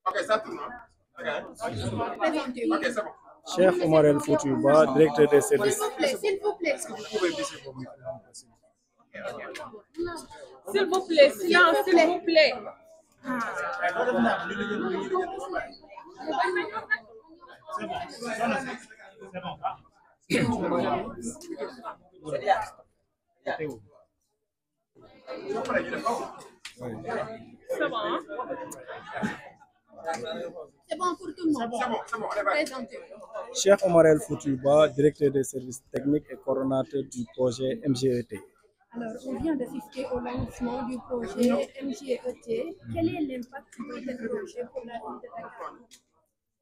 Ok, ça tourne. Ok, c'est bon. Cheikh Omar El Fouti Ba, directeur des services. S'il vous plaît. Est-ce que vous pouvez baisser vos micros? S'il vous plaît, silence, s'il vous plaît. C'est bon, hein? C'est bon pour tout le monde. C'est bon, allez, vas-y. Présentez-vous. Cheikh Omar El Fouti Ba, directeur des services techniques et coordonnateur du projet MGET. Alors, on vient d'assister au lancement du projet MGET. Quel est l'impact de ce projet pour la ville de Dakar?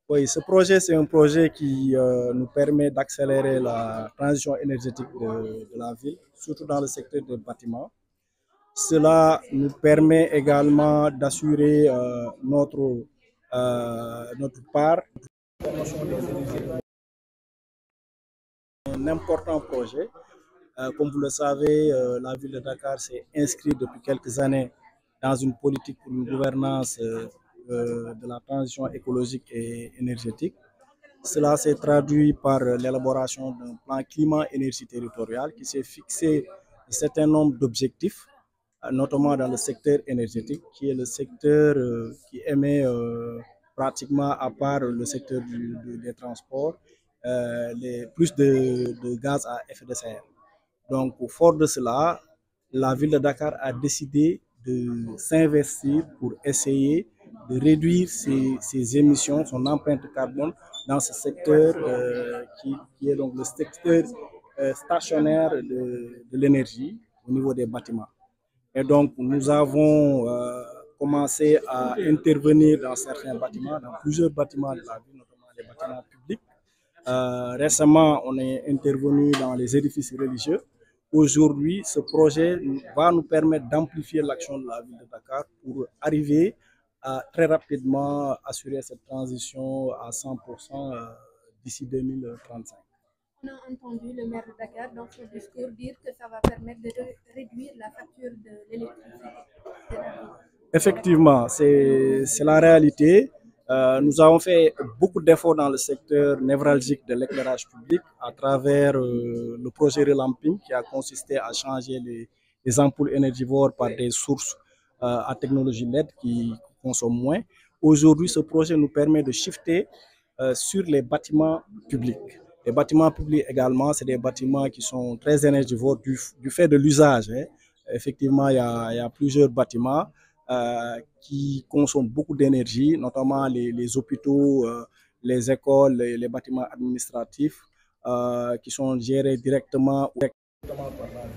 Oui, ce projet, c'est un projet qui nous permet d'accélérer la transition énergétique de la ville, surtout dans le secteur des bâtiments. Cela nous permet également d'assurer notre part. Un important projet. Comme vous le savez, la ville de Dakar s'est inscrite depuis quelques années dans une politique pour une gouvernance de la transition écologique et énergétique. Cela s'est traduit par l'élaboration d'un plan climat-énergie territorial qui s'est fixé un certain nombre d'objectifs, notamment dans le secteur énergétique, qui est le secteur qui émet pratiquement, à part le secteur des transports, plus de gaz à effet de serre. Donc, fort de cela, la ville de Dakar a décidé de s'investir pour essayer de réduire ses émissions, son empreinte carbone dans ce secteur qui est donc le secteur stationnaire de l'énergie au niveau des bâtiments. Et donc, nous avons commencé à intervenir dans certains bâtiments, dans plusieurs bâtiments de la ville, notamment les bâtiments publics. Récemment, on est intervenu dans les édifices religieux. Aujourd'hui, ce projet va nous permettre d'amplifier l'action de la ville de Dakar pour arriver à très rapidement assurer cette transition à 100% d'ici 2035. On a entendu le maire de Dakar dans son discours dire que ça va permettre de réduire la facture de l'électricité de la ville. Effectivement, c'est la réalité. Nous avons fait beaucoup d'efforts dans le secteur névralgique de l'éclairage public à travers le projet Relamping qui a consisté à changer les ampoules énergivores par des sources à technologie LED qui consomment moins. Aujourd'hui, ce projet nous permet de shifter sur les bâtiments publics. Les bâtiments publics également, c'est des bâtiments qui sont très énergivores du fait de l'usage. Hein. Effectivement, il y a plusieurs bâtiments qui consomment beaucoup d'énergie, notamment les hôpitaux, les écoles, les bâtiments administratifs qui sont gérés directement par la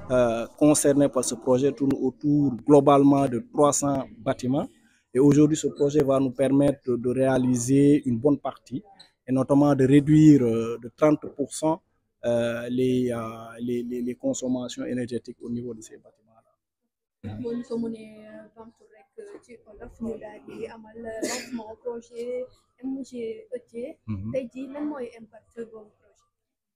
ville. Concernés par ce projet tourne autour globalement de 300 bâtiments. Et aujourd'hui, ce projet va nous permettre de réaliser une bonne partie et notamment de réduire de 30% les consommations énergétiques au niveau de ces bâtiments. boo ñu ko mënee bantu rek ci olof ñu daal di amal lancement projet MGET. tey jii lan mooy impact boobu projet.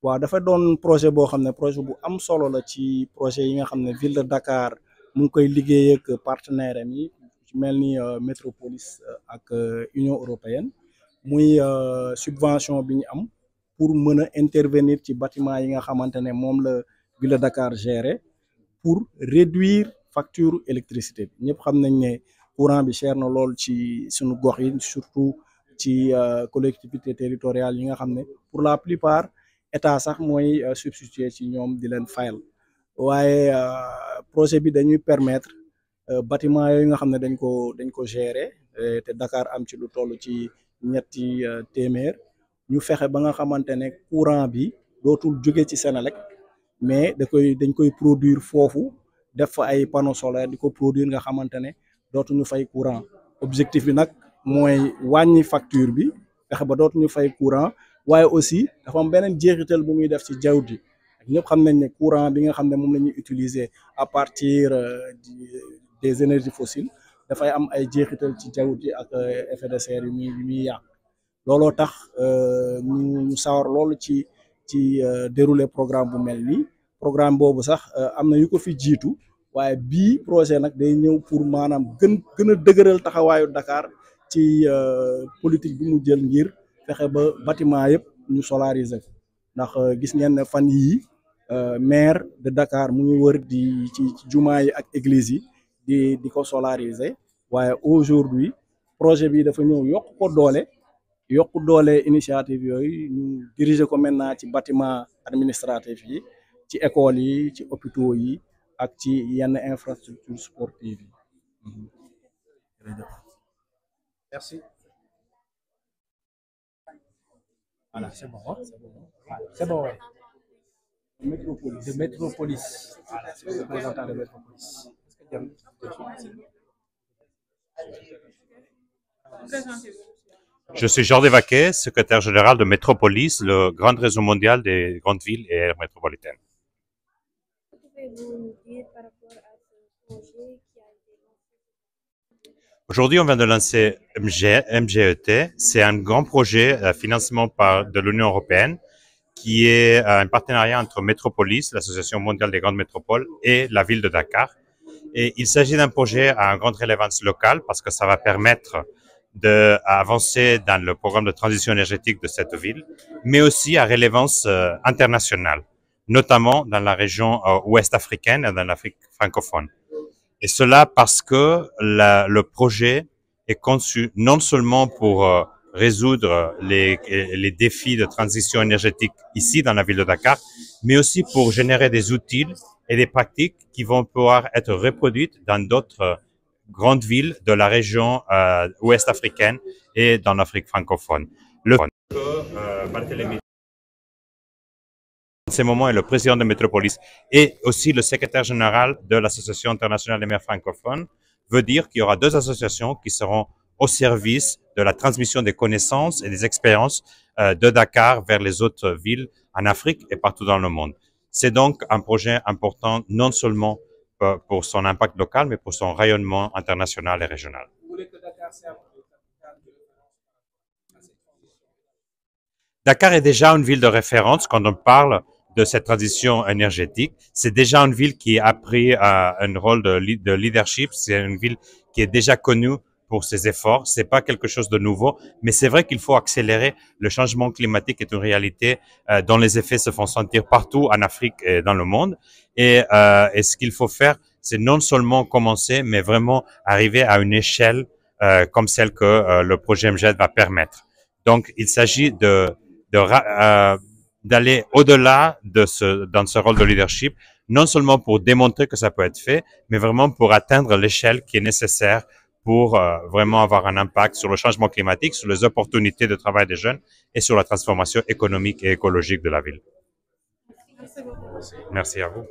waaw dafa doon projet boo xam ne projet bu am solo la ci projet yi nga xam ne ville de Dakar mu ngi koy liggéey ak partenaire am yi ci mel ni Métropolis ak Union européenne muy subvention bi ñu am pour mën a intervenir ci bâtiment yi nga xamante ne moom la ville de Dakar gérer pour réduire facture électricité bi ñëpp xam nañ ne courant bi cher na lool ci suñu gox yi surtout ci collectivité territoriale yi nga xam ne pour la plupart état sax mooy substituer ci ñoom di leen fayal waaye projet bi dañuy permettre bâtiment yooyu nga xam ne dañ ko gérer te Dakar am ci lu toll ci ñetti téeméer ñu fexe ba nga xamante ne courant bi dootul jóge ci Senelec mais dañ koy produire foofu def fa ay panneaux solaires di ko produire nga xamante ne dootuñu fay courant objectif bi nag mooy wàññi facture bi fexe ba dootuñu fay courant waaye aussi dafa am beneen jeexital bu muy def ci jaww ji ñëpp xam nañ ne courant bi nga xam ne moom la ñuy utiliser à partir des énergies fossiles dafay am ay jeexital ci jaww ji ak effet de serre yu muy yàq looloo tax ñu sawar loolu ci dérouler programme bu mel nii programme boobu sax am na yu ko fi jiitu waaye bii projet nag day ñëw pour maanaam gën a dëgëral taxawaayu Dakar ci politique bi mu jël ngir fexe ba bâtiment yëpp ñu solariser ko ndax gis ngeen ne fan yii maire de Dakar mu ngi wër di ci jumaa yi ak église yi di ko solariser waaye aujourd'hui projet bi dafa ñëw yokk doole initiative yooyu ñu diriger ko maintenant ci bâtiment administratif yi ci école yi ci hôpitaux yi ak ci yenn infrastructure sportive yi. Merci. Voilà, c'est bon. C'est bon, ouais. Métropolis. De Métropolis. Voilà, c'est le représentant de Métropolis. Je suis Jordi Vaquet, secrétaire général de Métropolis, le grand réseau mondial des grandes villes et aires métropolitaines. Aujourd'hui, on vient de lancer MGET. C'est un grand projet financement de l'Union européenne qui est un partenariat entre Métropolis, l'Association mondiale des grandes métropoles, et la ville de Dakar. Et il s'agit d'un projet à grande relevance locale parce que ça va permettre d'avancer dans le programme de transition énergétique de cette ville, mais aussi à relevance internationale, notamment dans la région ouest africaine et dans l'Afrique francophone. Et cela parce que le projet est conçu non seulement pour résoudre les défis de transition énergétique ici dans la ville de Dakar, mais aussi pour générer des outils et des pratiques qui vont pouvoir être reproduites dans d'autres grandes villes de la région ouest africaine et dans l'Afrique francophone. Barthélémy en ce moment est le président de Métropolis et aussi le secrétaire général de l'Association internationale des maires francophones, veut dire qu'il y aura deux associations qui seront au service de la transmission des connaissances et des expériences de Dakar vers les autres villes en Afrique et partout dans le monde. C'est donc un projet important non seulement pour son impact local, mais pour son rayonnement international et régional. Dakar est déjà une ville de référence quand on parle de cette transition énergétique. C'est déjà une ville qui a pris un rôle de leadership. C'est une ville qui est déjà connue pour ses efforts. C'est pas quelque chose de nouveau, mais c'est vrai qu'il faut accélérer. Le changement climatique est une réalité dont les effets se font sentir partout en Afrique et dans le monde. Et ce qu'il faut faire, c'est non seulement commencer, mais vraiment arriver à une échelle comme celle que le projet MGET va permettre. Donc, il s'agit d'aller au-delà dans ce rôle de leadership, non seulement pour démontrer que ça peut être fait, mais vraiment pour atteindre l'échelle qui est nécessaire pour vraiment avoir un impact sur le changement climatique, sur les opportunités de travail des jeunes et sur la transformation économique et écologique de la ville. Merci à vous.